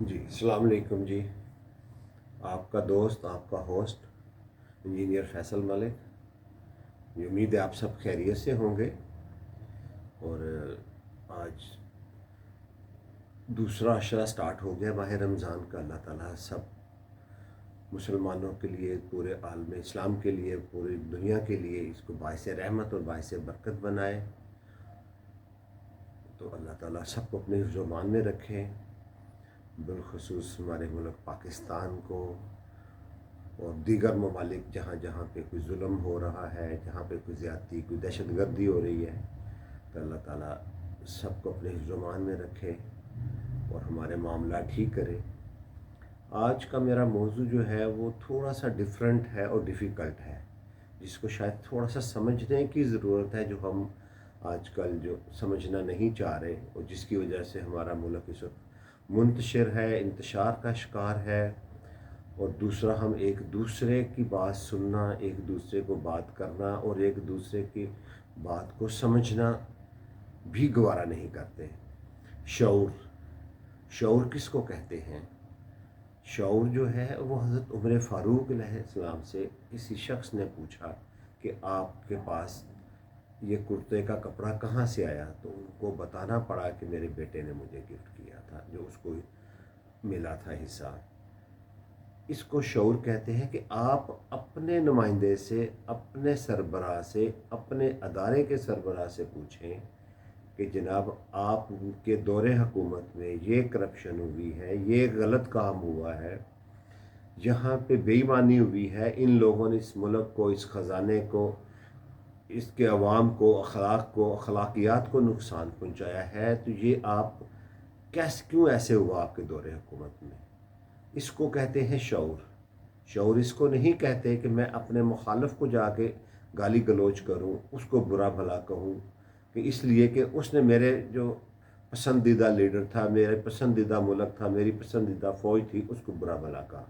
जी अस्सलाम वालेकुम जी। आपका दोस्त, आपका होस्ट इंजीनियर फैसल मलिक। ये उम्मीद है आप सब खैरियत से होंगे। और आज दूसरा अशरा स्टार्ट हो गया माह रमज़ान का। अल्लाह ताला सब मुसलमानों के लिए, पूरे आलम इस्लाम के लिए, पूरी दुनिया के लिए इसको बाइस रहमत और बाइस बरकत बनाए। तो अल्लाह ताला सबको अपने ज़ुबान में रखे, बिलखसूस हमारे मुल्क पाकिस्तान को और दीगर ममालिक जहाँ जहाँ पे कोई जुल्म हो रहा है, जहाँ पे कोई ज़्यादती, कोई दहशत गर्दी हो रही है, तो अल्लाह ताला सबको अपने ज़ुबान में रखे और हमारे मामला ठीक करे। आज का मेरा मौजू जो है वो थोड़ा सा डिफरेंट है और डिफ़िकल्ट है, जिसको शायद थोड़ा सा समझने की ज़रूरत है, जो हम आजकल जो समझना नहीं चाह रहे और जिसकी वजह से हमारा मुल्क इस वक्त मुंतशिर है, इंतशार का शिकार है। और दूसरा, हम एक दूसरे की बात सुनना, एक दूसरे को बात करना और एक दूसरे की बात को समझना भी गवारा नहीं करते। शऊर, शऊर किसको कहते हैं? शऊर जो है वो हज़रत उमर फ़ारूक अलैहिस्सलाम से किसी शख्स ने पूछा कि आपके पास ये कुर्ते का कपड़ा कहाँ से आया, तो उनको बताना पड़ा कि मेरे बेटे ने मुझे गिफ्ट किया था, जो उसको मिला था हिस्सा। इसको शऊर कहते हैं कि आप अपने नुमाइंदे से, अपने सरबराह से, अपने अदारे के सरबराह से पूछें कि जनाब आपके दौरे हुकूमत में ये करप्शन हुई है, ये गलत काम हुआ है, यहाँ पे बेईमानी हुई है, इन लोगों ने इस मुल्क को, इस ख़जाने को, इसके अवाम को, अखलाक को, अखलाकियात को नुकसान पहुँचाया है, तो ये आप कैसे, क्यों ऐसे हुआ आपके दौरे हुकूमत में? इसको कहते हैं शऊर। शऊर इसको नहीं कहते कि मैं अपने मुखालफ को जाके गाली गलोच करूं, उसको बुरा भला कहूं कि इसलिए कि उसने मेरे जो पसंदीदा लीडर था, मेरे पसंदीदा मुल्क था, मेरी पसंदीदा फ़ौज थी, उसको बुरा भला कहा।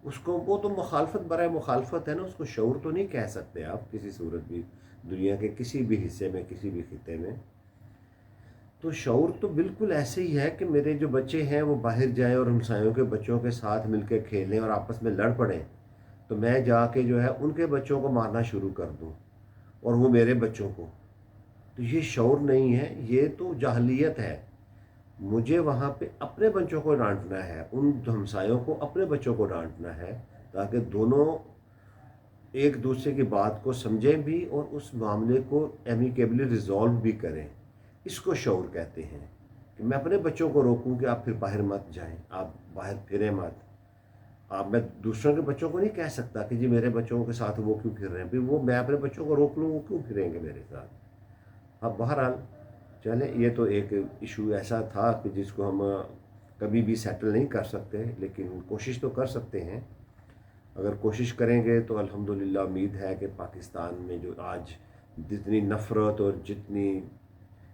उसको, वो तो मुखालफत बराए मुखालफत है ना, उसको शऊर तो नहीं कह सकते आप किसी सूरत भी, दुनिया के किसी भी हिस्से में, किसी भी खिते में। तो शऊर तो बिल्कुल ऐसे ही है कि मेरे जो बच्चे हैं वो बाहर जाएं और हमसायों के बच्चों के साथ मिलकर खेलें और आपस में लड़ पड़ें, तो मैं जाके जो है उनके बच्चों को मारना शुरू कर दूं और वो मेरे बच्चों को। तो ये शऊर नहीं है, ये तो जाहलियत है। मुझे वहाँ पे अपने बच्चों को डांटना है, उन हमसायों को अपने बच्चों को डांटना है, ताकि दोनों एक दूसरे की बात को समझें भी और उस मामले को एमिकेबली रिजॉल्व भी करें। इसको शऊर कहते हैं कि मैं अपने बच्चों को रोकूं कि आप फिर बाहर मत जाएं, आप बाहर फिरें मत। आप, मैं दूसरों के बच्चों को नहीं कह सकता कि जी मेरे बच्चों के साथ वो क्यों फिर रहे हैं, फिर वो मैं अपने बच्चों को रोक लूँ, वो क्यों फिरेंगे मेरे साथ। अब बहरहाल चलें, ये तो एक इशू ऐसा था कि जिसको हम कभी भी सेटल नहीं कर सकते, लेकिन कोशिश तो कर सकते हैं। अगर कोशिश करेंगे तो अल्हम्दुलिल्लाह उम्मीद है कि पाकिस्तान में जो आज जितनी नफ़रत और जितनी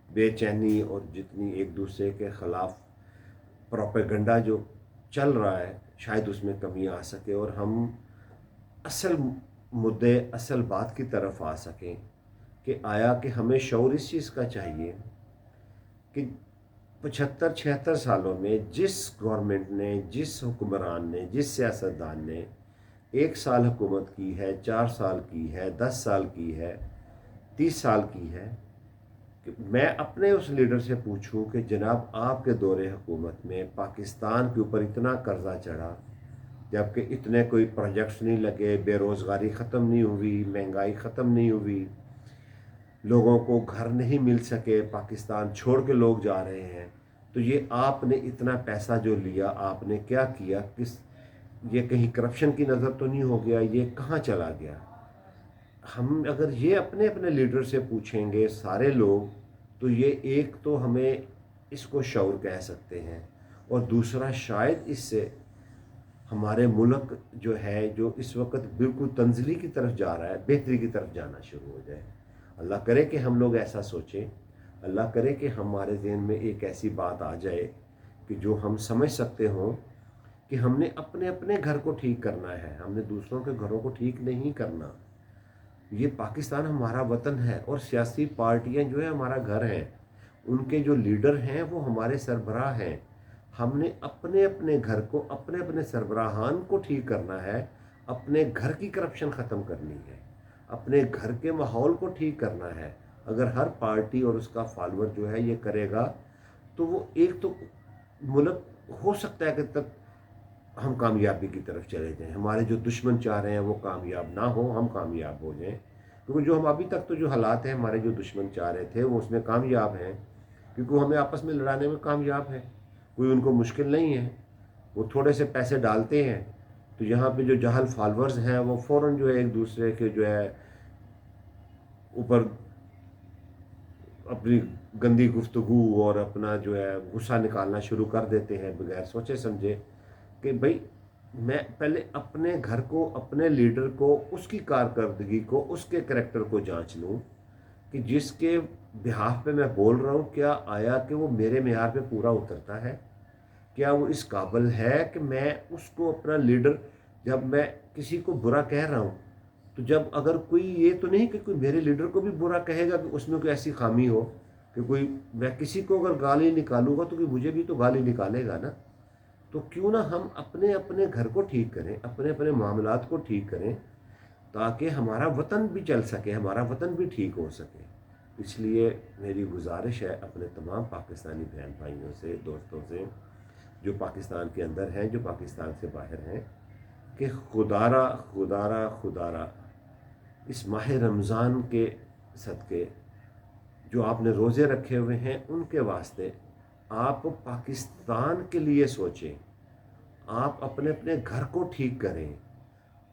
बेचैनी और जितनी एक दूसरे के ख़िलाफ़ प्रोपेगेंडा जो चल रहा है, शायद उसमें कमी आ सके और हम असल मुद्दे, असल बात की तरफ आ सकें कि आया कि हमें शऊर इस चीज़ का चाहिए कि 75-76 सालों में जिस गवर्नमेंट ने, जिस हुक्मरान ने, जिस सियासतदान ने 1 साल हुकूमत की है, 4 साल की है, 10 साल की है, 30 साल की है, कि मैं अपने उस लीडर से पूछूं कि जनाब आपके दौरे हुकूमत में पाकिस्तान के ऊपर इतना कर्जा चढ़ा, जबकि इतने कोई प्रोजेक्ट्स नहीं लगे, बेरोज़गारी ख़त्म नहीं हुई, महंगाई ख़त्म नहीं हुई, लोगों को घर नहीं मिल सके, पाकिस्तान छोड़ के लोग जा रहे हैं, तो ये आपने इतना पैसा जो लिया, आपने क्या किया, किस, ये कहीं करप्शन की नज़र तो नहीं हो गया, ये कहाँ चला गया? हम अगर ये अपने अपने लीडर से पूछेंगे सारे लोग, तो ये एक तो हमें इसको शऊर कह सकते हैं, और दूसरा शायद इससे हमारे मुल्क जो है, जो इस वक्त बिल्कुल तंजली की तरफ जा रहा है, बेहतरी की तरफ जाना शुरू हो जाए। अल्लाह करे कि हम लोग ऐसा सोचें, अल्लाह करे कि हमारे ज़हन में एक ऐसी बात आ जाए कि जो हम समझ सकते हों कि हमने अपने अपने घर को ठीक करना है, हमने दूसरों के घरों को ठीक नहीं करना। ये पाकिस्तान हमारा वतन है और सियासी पार्टियां जो है हमारा घर हैं, उनके जो लीडर हैं वो हमारे सरबराह हैं। हमने अपने अपने घर को, अपने अपने सरबराहान को ठीक करना है, अपने घर की करप्शन ख़त्म करनी है, अपने घर के माहौल को ठीक करना है। अगर हर पार्टी और उसका फॉलोअर जो है ये करेगा तो वो एक तो मुल्क हो सकता है कि तक हम कामयाबी की तरफ चले जाएं, हमारे जो दुश्मन चाह रहे हैं वो कामयाब ना हो, हम कामयाब हो जाएं। क्योंकि जो हम अभी तक तो जो हालात हैं हमारे जो दुश्मन चाह रहे थे वो उसमें कामयाब हैं, क्योंकि वो हमें आपस में लड़ाने में कामयाब है, कोई उनको मुश्किल नहीं है। वो थोड़े से पैसे डालते हैं तो यहाँ पे जो जाहल फॉलोअर्स हैं वो फ़ौरन जो है एक दूसरे के जो है ऊपर अपनी गंदी गुफ्तगू और अपना जो है गुस्सा निकालना शुरू कर देते हैं बगैर सोचे समझे कि भाई मैं पहले अपने घर को, अपने लीडर को, उसकी कारकर्दगी को, उसके करैक्टर को जांच लूं कि जिसके बिहाफ पे मैं बोल रहा हूं क्या आया कि वो मेरे मेयार पे पूरा उतरता है, क्या वो इस काबिल है कि मैं उसको अपना लीडर, जब मैं किसी को बुरा कह रहा हूँ तो जब अगर कोई ये तो नहीं कि कोई मेरे लीडर को भी बुरा कहेगा कि उसमें कोई ऐसी खामी हो कि कोई, मैं किसी को अगर गाली निकालूंगा तो कोई मुझे भी तो गाली निकालेगा ना। तो क्यों ना हम अपने अपने घर को ठीक करें, अपने अपने मामलात को ठीक करें, ताकि हमारा वतन भी चल सके, हमारा वतन भी ठीक हो सके। इसलिए मेरी गुजारिश है अपने तमाम पाकिस्तानी बहन भाइयों से, दोस्तों से, जो पाकिस्तान के अंदर हैं, जो पाकिस्तान से बाहर हैं, कि खुदारा खुदारा खुदारा इस माह रमज़ान के सदक़े जो आपने रोज़े रखे हुए हैं उनके वास्ते आप पाकिस्तान के लिए सोचें, आप अपने अपने घर को ठीक करें।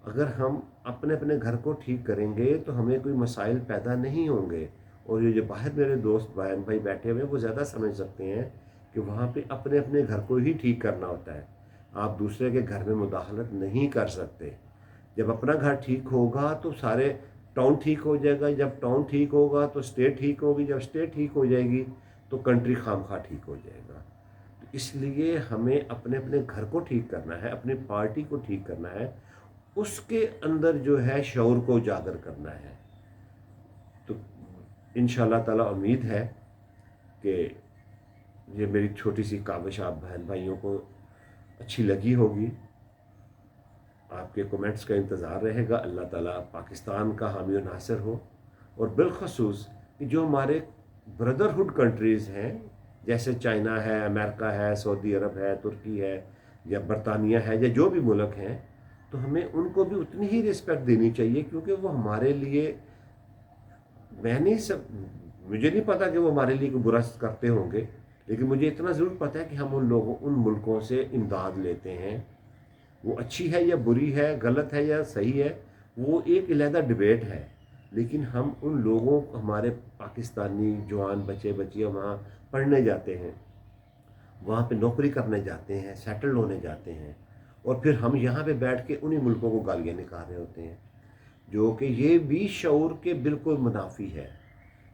अगर हम अपने अपने घर को ठीक करेंगे तो हमें कोई मसाइल पैदा नहीं होंगे। और ये जो बाहर मेरे दोस्त बहन भाई बैठे हुए हैं वो ज़्यादा समझ सकते हैं कि वहाँ पे अपने अपने घर को ही ठीक करना होता है, आप दूसरे के घर में मुदाखलत नहीं कर सकते। जब अपना घर ठीक होगा तो सारे टाउन ठीक हो जाएगा, जब टाउन ठीक होगा तो स्टेट ठीक होगी, जब स्टेट ठीक हो जाएगी तो कंट्री खामखा ठीक हो जाएगा। तो इसलिए हमें अपने अपने घर को ठीक करना है, अपनी पार्टी को ठीक करना है, उसके अंदर जो है शऊर को उजागर करना है। तो इंशाअल्लाह ताला उम्मीद है कि ये मेरी छोटी सी काविश आप बहन भाइयों को अच्छी लगी होगी। आपके कमेंट्स का इंतज़ार रहेगा। अल्लाह ताला पाकिस्तान का हामी और नासिर हो, और बिलखसूस कि जो हमारे ब्रदरहुड कंट्रीज़ हैं जैसे चाइना है, अमेरिका है, सऊदी अरब है, तुर्की है या बरतानिया है या जो भी मुल्क हैं, तो हमें उनको भी उतनी ही रिस्पेक्ट देनी चाहिए, क्योंकि वो हमारे लिए, मुझे नहीं पता कि वो हमारे लिए कोई बुरा करते होंगे, लेकिन मुझे इतना ज़रूर पता है कि हम उन मुल्कों से इमदाद लेते हैं। वो अच्छी है या बुरी है, गलत है या सही है, वो एक अलहदा डिबेट है। लेकिन हम उन लोगों, हमारे पाकिस्तानी जवान बच्चे बच्चियाँ वहाँ पढ़ने जाते हैं, वहाँ पे नौकरी करने जाते हैं, सेटल होने जाते हैं, और फिर हम यहाँ पे बैठ के उन्हीं मुल्कों को गालियाँ निकाल रहे होते हैं, जो कि ये भी शऊर के बिल्कुल मुनाफी है।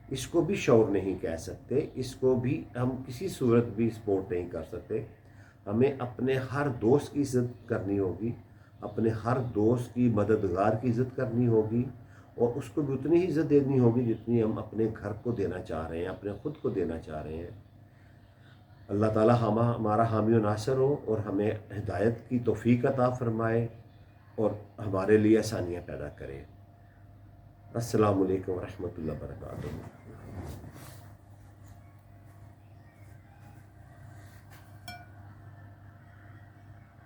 इसको भी शऊर नहीं कह सकते, इसको भी हम किसी सूरत भी सपोर्ट नहीं कर सकते। हमें अपने हर दोस्त की इज़्ज़त करनी होगी, अपने हर दोस्त की, मददगार की इज़्ज़त करनी होगी, और उसको भी उतनी ही इज़्ज़त देनी होगी जितनी हम अपने घर को देना चाह रहे हैं, अपने ख़ुद को देना चाह रहे हैं। अल्लाह ताला हमारा हामी और नासिर हो और हमें हिदायत की तौफ़ीक अता फ़रमाए और हमारे लिए आसानियाँ पैदा करे। अस्सलामु अलैकुम व रहमतुल्लाहि व बरकातुहू।